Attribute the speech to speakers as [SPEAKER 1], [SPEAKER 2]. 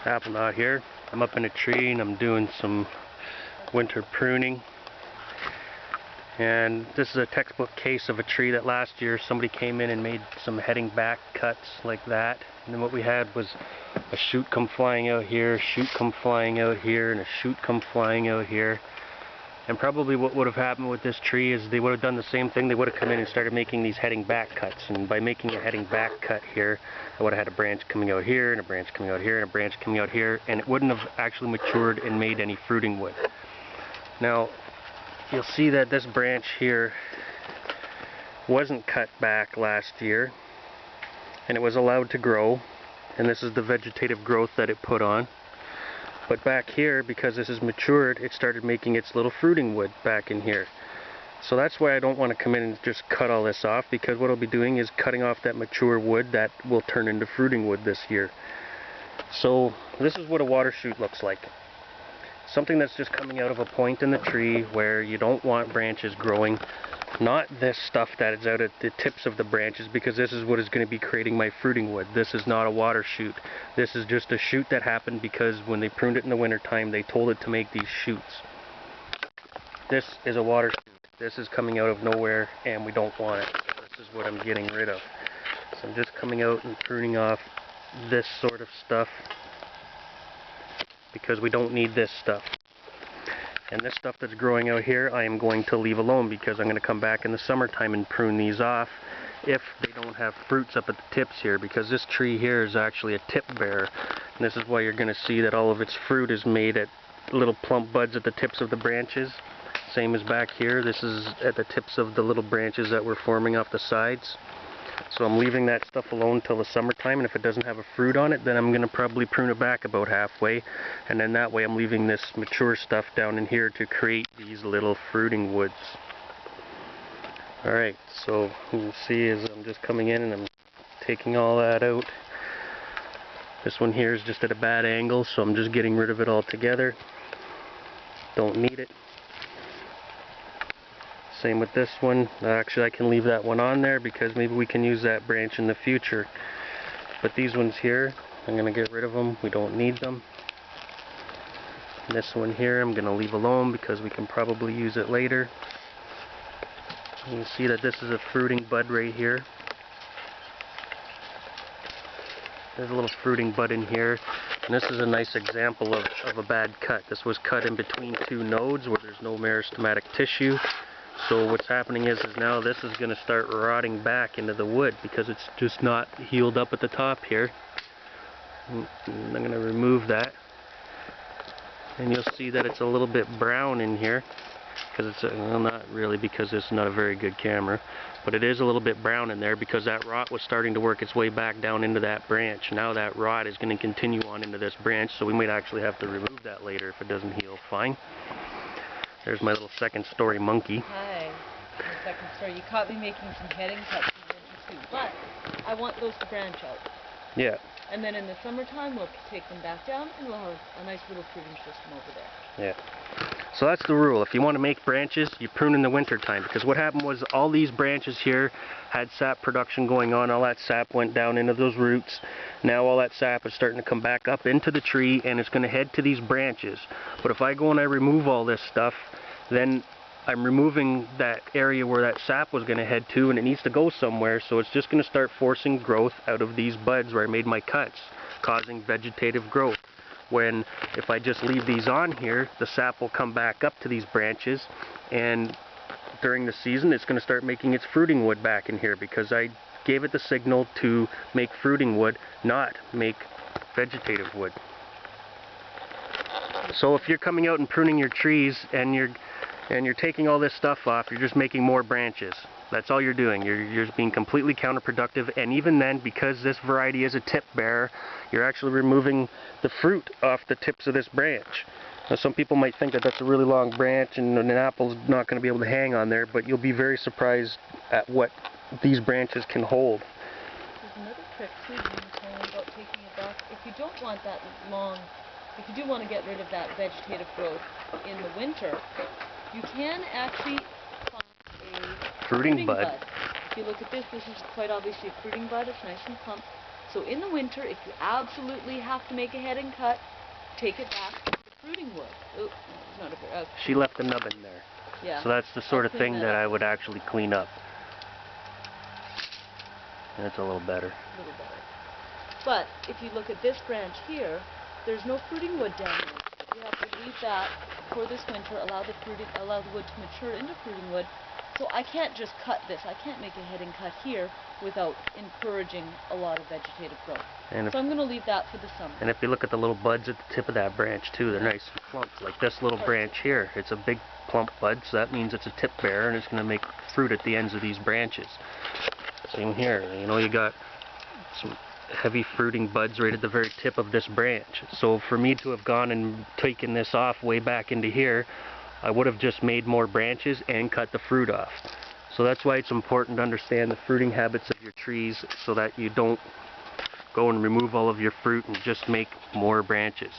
[SPEAKER 1] Happened out here. I'm up in a tree and I'm doing some winter pruning. And this is a textbook case of a tree that last year somebody came in and made some heading back cuts like that. And then what we had was a shoot come flying out here, a shoot come flying out here, and a shoot come flying out here. And probably what would have happened with this tree is they would have done the same thing. They would have come in and started making these heading back cuts. And by making a heading back cut here, I would have had a branch coming out here, and a branch coming out here, and a branch coming out here, and it wouldn't have actually matured and made any fruiting wood. Now, you'll see that this branch here wasn't cut back last year, and it was allowed to grow, and this is the vegetative growth that it put on. But back here, because this is matured, it started making its little fruiting wood back in here. So that's why I don't want to come in and just cut all this off, because what I'll be doing is cutting off that mature wood that will turn into fruiting wood this year. So this is what a water shoot looks like. Something that's just coming out of a point in the tree where you don't want branches growing. Not this stuff that is out at the tips of the branches, because this is what is going to be creating my fruiting wood. This is not a water shoot. This is just a shoot that happened because when they pruned it in the winter time, they told it to make these shoots. This is a water shoot. This is coming out of nowhere and we don't want it. This is what I'm getting rid of. So I'm just coming out and pruning off this sort of stuff because we don't need this stuff. And this stuff that's growing out here, I am going to leave alone because I'm going to come back in the summertime and prune these off if they don't have fruits up at the tips here, because this tree here is actually a tip bearer. And this is why you're going to see that all of its fruit is made at little plump buds at the tips of the branches. Same as back here, this is at the tips of the little branches that were forming off the sides. So I'm leaving that stuff alone till the summertime, and if it doesn't have a fruit on it, then I'm going to probably prune it back about halfway, and then that way I'm leaving this mature stuff down in here to create these little fruiting woods. Alright, so you can see as I'm just coming in and I'm taking all that out. This one here is just at a bad angle, so I'm just getting rid of it altogether. Don't need it. Same with this one. Actually, I can leave that one on there because maybe we can use that branch in the future. But these ones here, I'm going to get rid of them. We don't need them. And this one here, I'm going to leave alone because we can probably use it later. You can see that this is a fruiting bud right here. There's a little fruiting bud in here. And this is a nice example of a bad cut. This was cut in between two nodes where there's no meristematic tissue. So what's happening is now this is going to start rotting back into the wood because it's just not healed up at the top here. And I'm going to remove that. And you'll see that it's a little bit brown in here. Because it's, well, not really, because it's not a very good camera. But it is a little bit brown in there because that rot was starting to work its way back down into that branch. Now that rot is going to continue on into this branch, so we might actually have to remove that later if it doesn't heal fine. There's my little second story monkey.
[SPEAKER 2] Hi. Second story. You caught me making some heading cuts in winter too, but I want those to branch out.
[SPEAKER 1] Yeah.
[SPEAKER 2] And then in the summertime we'll take them back down and we'll have a nice little fruiting system over there.
[SPEAKER 1] Yeah. So that's the rule. If you want to make branches, you prune in the winter time, because what happened was all these branches here had sap production going on. All that sap went down into those roots. Now all that sap is starting to come back up into the tree and it's going to head to these branches. But if I go and I remove all this stuff, then I'm removing that area where that sap was going to head to, and it needs to go somewhere, so it's just going to start forcing growth out of these buds where I made my cuts, causing vegetative growth. When if I just leave these on here, the sap will come back up to these branches, and during the season it's going to start making its fruiting wood back in here because I gave it the signal to make fruiting wood, not make vegetative wood. So if you're coming out and pruning your trees and you're taking all this stuff off, you're just making more branches. That's all you're doing. You're just being completely counterproductive, and even then, because this variety is a tip bearer, you're actually removing the fruit off the tips of this branch. Now, some people might think that that's a really long branch and an apple's not going to be able to hang on there, but you'll be very surprised at what these branches can hold.
[SPEAKER 2] There's another trick too when you're talking about taking it back. If you don't want that long, if you do want to get rid of that vegetative growth in the winter, you can actually find a fruiting bud. If you look at this, this is quite obviously a fruiting bud. It's nice and plump. So in the winter, if you absolutely have to make a heading cut, take it back to the fruiting wood. Oh, it's not a very,
[SPEAKER 1] She left the nub in there.
[SPEAKER 2] yeah.
[SPEAKER 1] So that's the sort of thing that
[SPEAKER 2] up.
[SPEAKER 1] I would actually clean up. That's a little better.
[SPEAKER 2] A little better. But if you look at this branch here, there's no fruiting wood down there. You have to leave that for this winter, allow the wood to mature into fruiting wood. So I can't just cut this. I can't make a heading cut here without encouraging a lot of vegetative growth. So I'm going to leave that for the summer.
[SPEAKER 1] And if you look at the little buds at the tip of that branch too, they're nice and plump. Like this little branch here, it's a big plump bud, so that means it's a tip bearer and it's going to make fruit at the ends of these branches. Same here, you know, you got some heavy fruiting buds right at the very tip of this branch. So for me to have gone and taken this off way back into here, I would have just made more branches and cut the fruit off. So that's why it's important to understand the fruiting habits of your trees so that you don't go and remove all of your fruit and just make more branches.